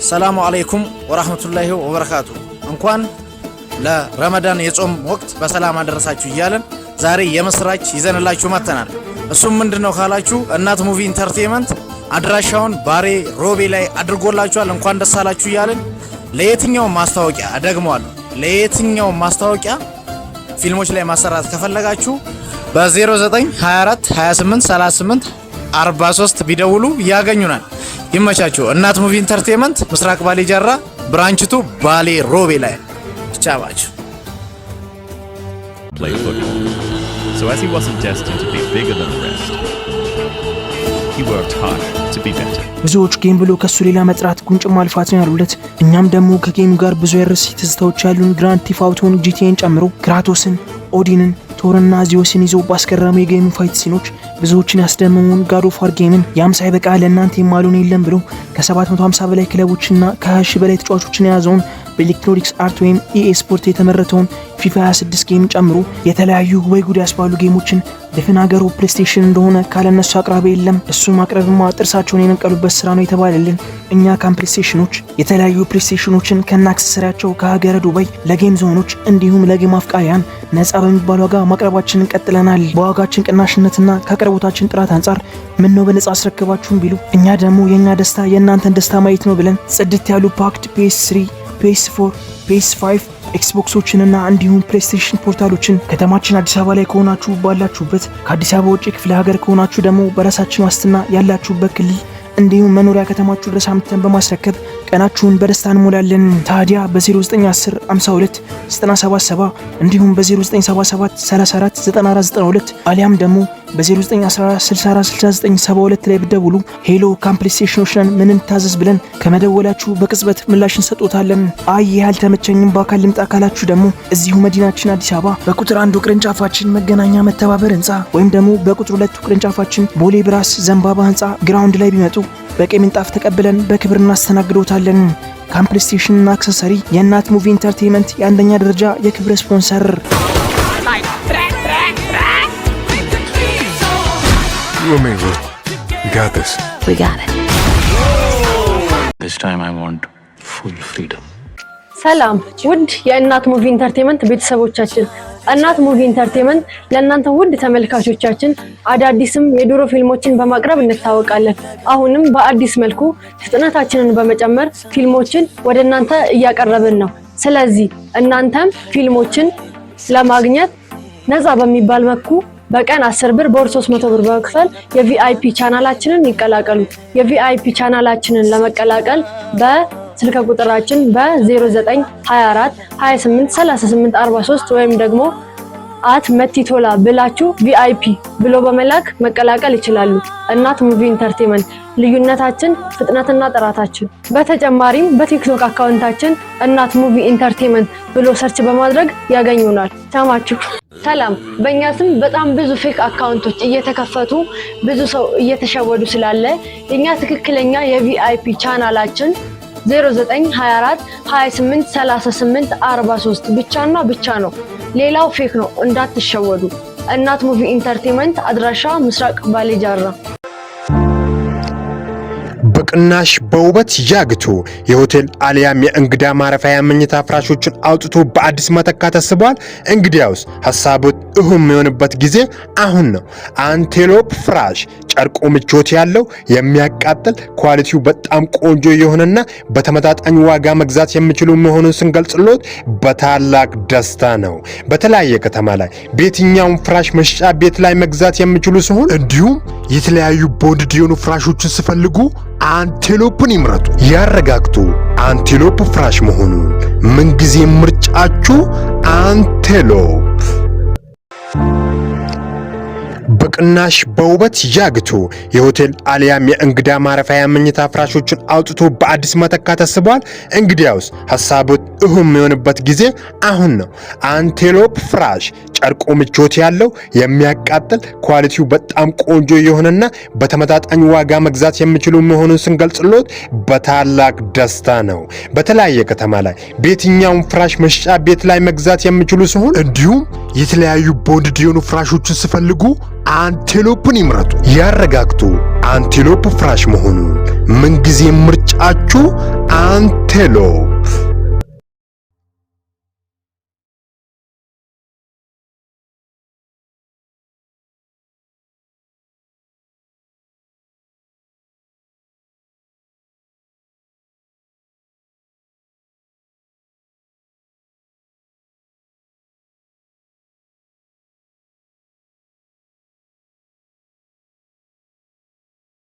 ሰላሙ አለይኩም ወራህመቱላሂ ወበረካቱ። እንኳን ለረመዳን የጾም ወቅት በሰላም አደረሳችሁ እያለን ዛሬ የምስራች ይዘንላችሁ መተናል። እሱም ምንድነው ካላችሁ እናት ሙቪ ኢንተርቴይንመንት አድራሻውን ባሬ ሮቤ ላይ አድርጎላችኋል። እንኳን ደስ አላችሁ እያለን ለየትኛው ማስታወቂያ ደግሞአል ለየትኛው ማስታወቂያ ፊልሞች ላይ ማሰራት ከፈለጋችሁ በ0924 28 38 43 ቢደውሉ ያገኙናል። ይመቻችሁ። እናት ሙቪ ኢንተርቴይንመንት ምስራቅ ባሌ ጃራ ብራንችቱ ባሌ ሮቤ ላይ ቻባችሁ። Play football. So as he wasn't destined to be bigger than the rest, he worked hard to be better. ብዙዎች ጌም ብሎ ከሱ ሌላ መጥራት ጉንጭ ማልፋት ነው ያሉለት። እኛም ደግሞ ከጌሙ ጋር ብዙ የርስ ትዝታዎች ያሉን ግራንድ ቲፍ አውቶን ጂቲኤን ጨምሮ ክራቶስን፣ ኦዲንን፣ ቶርና ዚዮስን ይዞ ባስገራሚ የጌም ፋይት ሲኖች ብዙዎችን ያስደመሙን ጋድ ኦፍ ዋር ጌምን ያም ሳይበቃ ለእናንተ የማሉን የለም ብሎ ከ750 በላይ ክለቦችና ከ20 በላይ ተጫዋቾችን የያዘውን በኤሌክትሮኒክስ አርት ወይም ኢኤ ስፖርት የተመረተውን ፊፋ 26 ጌም ጨምሮ የተለያዩ ወይ ጉድ ያስባሉ ጌሞችን ድፍን ሀገሩ ፕሌይስቴሽን እንደሆነ ካለነሱ አቅራቢ የለም። እሱ ማቅረብማ ጥርሳቸውን የነቀሉበት ስራ ነው የተባለልን። እኛ ፕሌይስቴሽኖች የተለያዩ ፕሌይስቴሽኖችን ከነ አክሰሰሪያቸው ከሀገረ ዱባይ ለጌም ዞኖች እንዲሁም ለጌም አፍቃሪያን ነፃ በሚባል ዋጋ ማቅረባችንን ቀጥለናል። በዋጋችን ቅናሽነትና ከአቅርቦታችን ጥራት አንጻር ምን ነው በነፃ አስረክባችሁን ቢሉ እኛ ደግሞ የኛ ደስታ የእናንተን ደስታ ማየት ነው ብለን ጽድት ያሉ ፓክድ PS3 PS4 PS5 ኤክስቦክሶችንና እንዲሁም ፕሌይስቴሽን ፖርታሎችን ከተማችን አዲስ አበባ ላይ ከሆናችሁ ባላችሁበት ከአዲስ አበባ ውጪ ክፍለ ሀገር ከሆናችሁ ደግሞ በራሳችን ዋስትና ያላችሁበት ክልል እንዲሁም መኖሪያ ከተማችሁ ድረስ አምጥተን በማስረከብ ቀናችሁን በደስታ እንሞላለን። ታዲያ በ0910 52 977 እንዲሁም በ0977 34 9492 አሊያም ደግሞ በ0914 64 69 72 ላይ ብትደውሉ ሄሎ ፕሌይስቴሽኖች ነን ምን እንታዘዝ ብለን ከመደወላችሁ በቅጽበት ምላሽ እንሰጦታለን። አይ ያልተመቸኝም በአካል ልምጣ ካላችሁ ደግሞ እዚሁ መዲናችን አዲስ አበባ በቁጥር 1 ቅርንጫፋችን መገናኛ መተባበር ህንጻ ወይም ደግሞ በቁጥር 2 ቅርንጫፋችን ቦሌ ብራስ ዘንባባ ህንጻ ግራውንድ ላይ ቢመጡ በቀይ ምንጣፍ ተቀብለን በክብር እናስተናግዶታለን። ፕሌይስቴሽን እና አክሰሰሪ የእናት ሙቪ ኢንተርቴይንመንት የአንደኛ ደረጃ የክብር ስፖንሰር። You and me, bro. We got this. We got it. This time I want full freedom. ሰላም ውድ የእናት ሙቪ ኢንተርቴይንመንት ቤተሰቦቻችን፣ እናት ሙቪ ኢንተርቴይንመንት ለእናንተ ውድ ተመልካቾቻችን አዳዲስም የድሮ ፊልሞችን በማቅረብ እንታወቃለን። አሁንም በአዲስ መልኩ ፍጥነታችንን በመጨመር ፊልሞችን ወደ እናንተ እያቀረብን ነው። ስለዚህ እናንተም ፊልሞችን ለማግኘት ነፃ በሚባል መልኩ በቀን 10 ብር በወር 300 ብር በመክፈል የቪአይፒ ቻናላችንን ይቀላቀሉ። የቪአይፒ ቻናላችንን ለመቀላቀል በስልክ ቁጥራችን በ0924 28 38 43 ወይም ደግሞ @መቲቶላ ብላችሁ ቪአይፒ ብሎ በመላክ መቀላቀል ይችላሉ። እናት ሙቪ ኢንተርቴይንመንት ልዩነታችን ፍጥነትና ጥራታችን። በተጨማሪም በቲክቶክ አካውንታችን እናት ሙቪ ኢንተርቴይንመንት ብሎ ሰርች በማድረግ ያገኙናል። ሰማችሁ? ሰላም። በእኛ ስም በጣም ብዙ ፌክ አካውንቶች እየተከፈቱ ብዙ ሰው እየተሸወዱ ስላለ የኛ ትክክለኛ የቪአይፒ ቻናላችን 0924 28 38 43 ብቻና ብቻ ነው። ሌላው ፌክ ነው፣ እንዳትሸወዱ። እናት ሙቪ ኢንተርቴይንመንት አድራሻ ምስራቅ ባሌ ጃራ። በቅናሽ በውበት ያግቱ የሆቴል አሊያም የእንግዳ ማረፊያ መኝታ ፍራሾችን አውጥቶ በአዲስ መተካት ተስቧል። እንግዲያውስ ሐሳቡት የሚሆንበት ጊዜ አሁን ነው። አንቴሎፕ ፍራሽ ጨርቁ ምቾት ያለው የሚያቃጥል ኳሊቲው በጣም ቆንጆ የሆነና በተመጣጣኝ ዋጋ መግዛት የሚችሉ መሆኑን ስንገልጽሎት በታላቅ ደስታ ነው። በተለያየ ከተማ ላይ በየትኛውም ፍራሽ መሸጫ ቤት ላይ መግዛት የሚችሉ ሲሆን እንዲሁም የተለያዩ ቦንድ የሆኑ ፍራሾችን ሲፈልጉ አንቴሎፕን ይምረጡ፣ ያረጋግጡ። አንቴሎፕ ፍራሽ መሆኑን ምንጊዜ ምርጫችሁ አንቴሎፕ። በቅናሽ በውበት ያግቱ የሆቴል አሊያም የእንግዳ ማረፊያ መኝታ ፍራሾችን አውጥቶ በአዲስ መተካት ተስቧል። እንግዲያውስ ሐሳቡት የሚሆንበት ጊዜ አሁን ነው። አንቴሎፕ ፍራሽ ጨርቁ ምቾት ያለው የሚያቃጥል ኳሊቲው በጣም ቆንጆ የሆነና በተመጣጣኝ ዋጋ መግዛት የሚችሉ መሆኑን ስንገልጽሎት በታላቅ ደስታ ነው። በተለያየ ከተማ ላይ በየትኛውም ፍራሽ መሸጫ ቤት ላይ መግዛት የሚችሉ ሲሆን እንዲሁም የተለያዩ ቦንድ የሆኑ ፍራሾችን ሲፈልጉ አንቴሎፕን ይምረጡ፣ ያረጋግጡ። አንቴሎፕ ፍራሽ መሆኑን ምንጊዜ ምርጫችሁ አንቴሎፕ